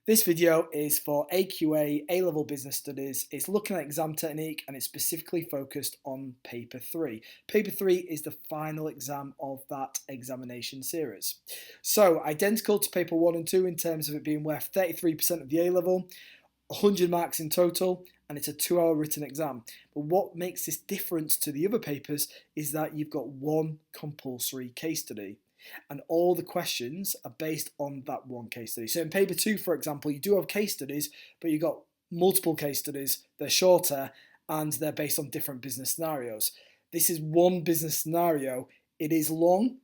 This video is for AQA A-Level Business Studies. It's looking at exam technique and it's specifically focused on paper 3. Paper 3 is the final exam of that examination series. So identical to paper 1 and 2 in terms of it being worth 33% of the A-Level, 100 marks in total, and it's a 2-hour written exam. But what makes this different to the other papers is that you've got one compulsory case study. And all the questions are based on that one case study. So in paper 2, for example, you do have case studies, but you've got multiple case studies. They're shorter and they're based on different business scenarios. This is one business scenario. It is long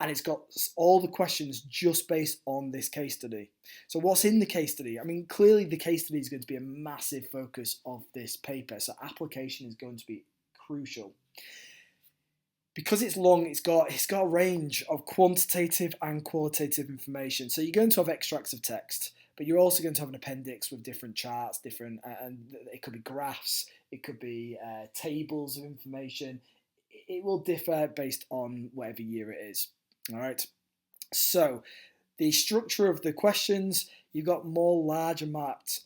and it's got all the questions just based on this case study. So what's in the case study? I mean, clearly the case study is going to be a massive focus of this paper. So application is going to be crucial. Because it's long, it's got a range of quantitative and qualitative information. So you're going to have extracts of text, but you're also going to have an appendix with different charts, and it could be graphs, it could be tables of information. It will differ based on whatever year it is. All right. So the structure of the questions, you've got more larger marked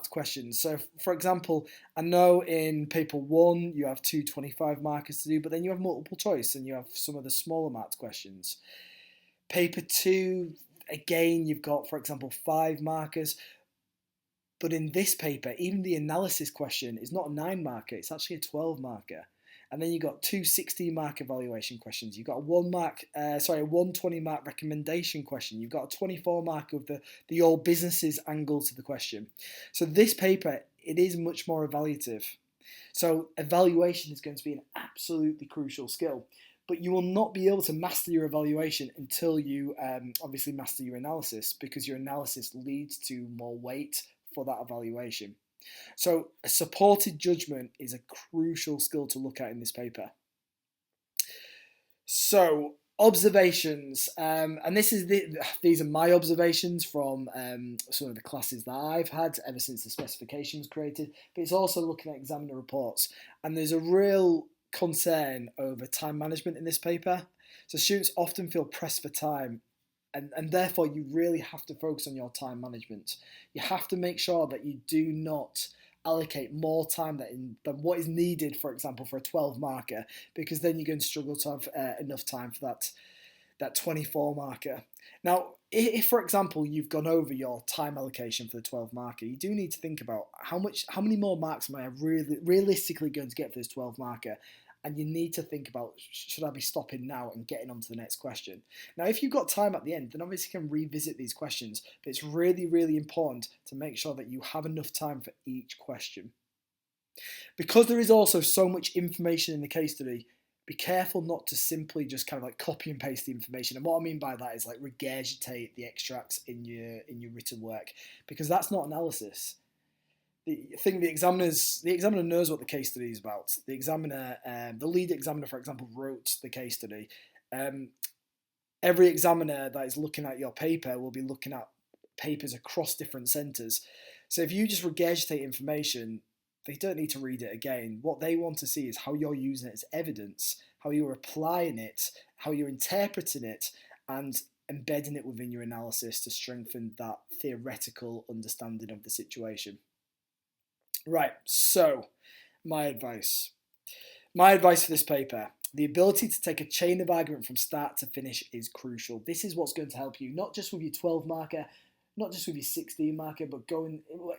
questions. So for example, I know in paper 1 you have 2 25 markers to do, but then you have multiple choice and you have some of the smaller marked questions. Paper 2, again, you've got, for example, 5 markers. But in this paper, even the analysis question is not a 9 marker, it's actually a 12 marker. And then you've got 2 16-mark evaluation questions. You've got a 120-mark recommendation question. You've got a 24-mark of the all businesses angle to the question. So this paper, it is much more evaluative. So evaluation is going to be an absolutely crucial skill. But you will not be able to master your evaluation until you obviously master your analysis, because your analysis leads to more weight for that evaluation. So a supported judgment is a crucial skill to look at in this paper. So observations, and these are my observations from some of the classes that I've had ever since the specification was created, but it's also looking at examiner reports. And there's a real concern over time management in this paper. So students often feel pressed for time. And therefore, you really have to focus on your time management. You have to make sure that you do not allocate more time than what is needed, for example, for a 12 marker, because then you're going to struggle to have enough time for that 24 marker. Now, if, for example, you've gone over your time allocation for the 12 marker, you do need to think about how many more marks am I realistically going to get for this 12 marker? And you need to think about, should I be stopping now and getting on to the next question? Now, if you've got time at the end, then obviously you can revisit these questions, but it's really, really important to make sure that you have enough time for each question. Because there is also so much information in the case study, be careful not to simply just kind of like copy and paste the information. And what I mean by that is like regurgitate the extracts in your written work, because that's not analysis. The examiner knows what the case study is about. The examiner, the lead examiner, for example, wrote the case study. Every examiner that is looking at your paper will be looking at papers across different centres. So if you just regurgitate information, they don't need to read it again. What they want to see is how you're using it as evidence, how you're applying it, how you're interpreting it, and embedding it within your analysis to strengthen that theoretical understanding of the situation. Right, so my advice for this paper: the ability to take a chain of argument from start to finish is crucial. This is what's going to help you, not just with your 12 marker, not just with your 16 marker, but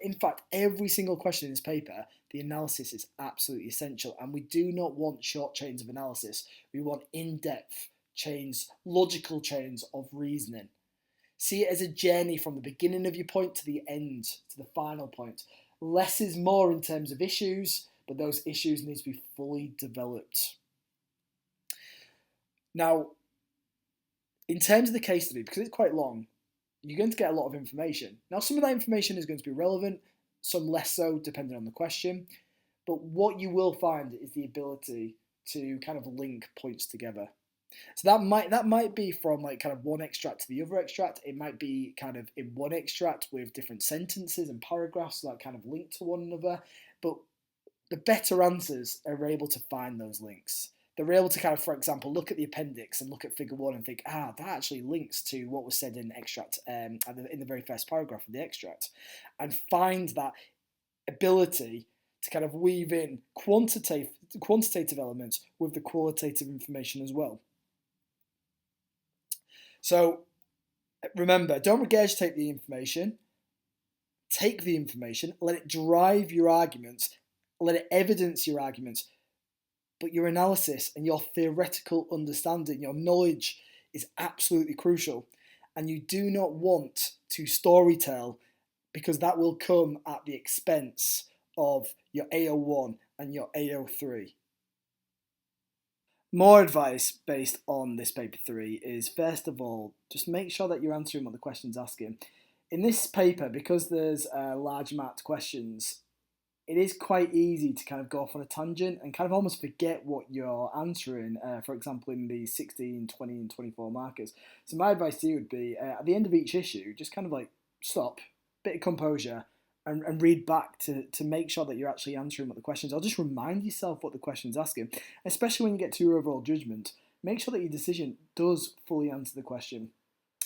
in fact, every single question in this paper, the analysis is absolutely essential. And we do not want short chains of analysis. We want in-depth chains, logical chains of reasoning. See it as a journey from the beginning of your point to the end, to the final point. Less is more in terms of issues, but those issues need to be fully developed. Now, in terms of the case study, because it's quite long, you're going to get a lot of information. Now, some of that information is going to be relevant, some less so, depending on the question. But what you will find is the ability to kind of link points together. So that might be from like kind of one extract to the other extract. It might be kind of in one extract with different sentences and paragraphs that kind of link to one another. But the better answers are able to find those links. they're able to kind of, for example, look at the appendix and look at figure 1 and think, that actually links to what was said in the extract, in the very first paragraph of the extract, and find that ability to kind of weave in quantitative elements with the qualitative information as well. So remember, don't regurgitate the information. Take the information, let it drive your arguments, let it evidence your arguments, but your analysis and your theoretical understanding, your knowledge is absolutely crucial. And you do not want to storytell, because that will come at the expense of your AO1 and your AO3. More advice based on this paper 3 is, first of all, just make sure that you're answering what the question's asking. In this paper, because there's a large amount of questions, it is quite easy to kind of go off on a tangent and kind of almost forget what you're answering, for example, in the 16, 20 and 24 markers. So my advice to you would be, at the end of each issue, just kind of like stop, bit of composure, and read back to make sure that you're actually answering what the questions are. Just remind yourself what the question's asking, especially when you get to your overall judgment. Make sure that your decision does fully answer the question.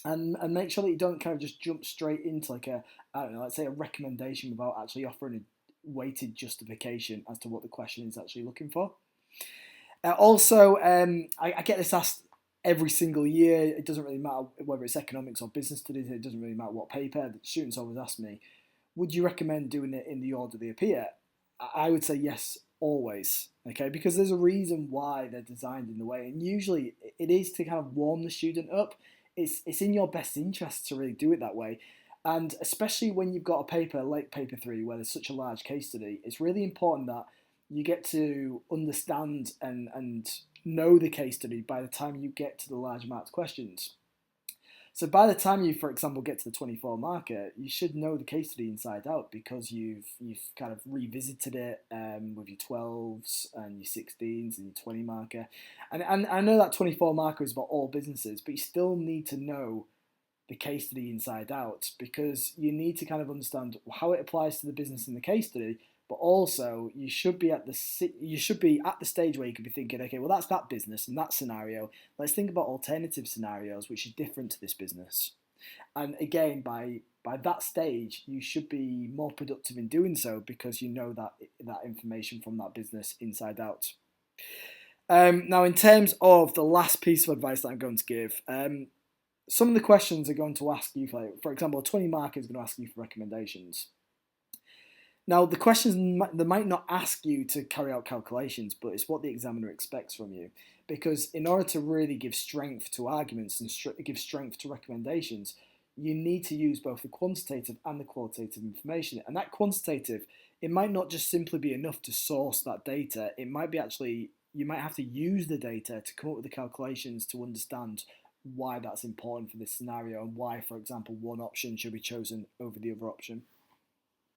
And make sure that you don't kind of just jump straight into like let's say a recommendation without actually offering a weighted justification as to what the question is actually looking for. Also, I get this asked every single year. It doesn't really matter whether it's economics or business studies. It doesn't really matter what paper. The students always ask me, would you recommend doing it in the order they appear? I would say yes, always. Okay, because there's a reason why they're designed in the way, and usually it is to kind of warm the student up. It's in your best interest to really do it that way. And especially when you've got a paper like paper 3 where there's such a large case study, it's really important that you get to understand and know the case study by the time you get to the large amount of questions. So by the time you, for example, get to the 24 marker, you should know the case study inside out, because you've kind of revisited it with your 12s and your 16s and your 20 marker. And I know that 24 marker is about all businesses, but you still need to know the case study inside out, because you need to kind of understand how it applies to the business in the case study. But also, you should be at the stage where you could be thinking, okay, well, that's that business and that scenario. Let's think about alternative scenarios which are different to this business. And again, by that stage, you should be more productive in doing so, because you know that information from that business inside out. Now, in terms of the last piece of advice that I'm going to give, some of the questions are going to ask you for example, a 20 marker is going to ask you for recommendations. Now, the questions, they might not ask you to carry out calculations, but it's what the examiner expects from you. Because in order to really give strength to arguments and give strength to recommendations, you need to use both the quantitative and the qualitative information. And that quantitative, it might not just simply be enough to source that data. It might be actually, you might have to use the data to come up with the calculations to understand why that's important for this scenario, and why, for example, one option should be chosen over the other option.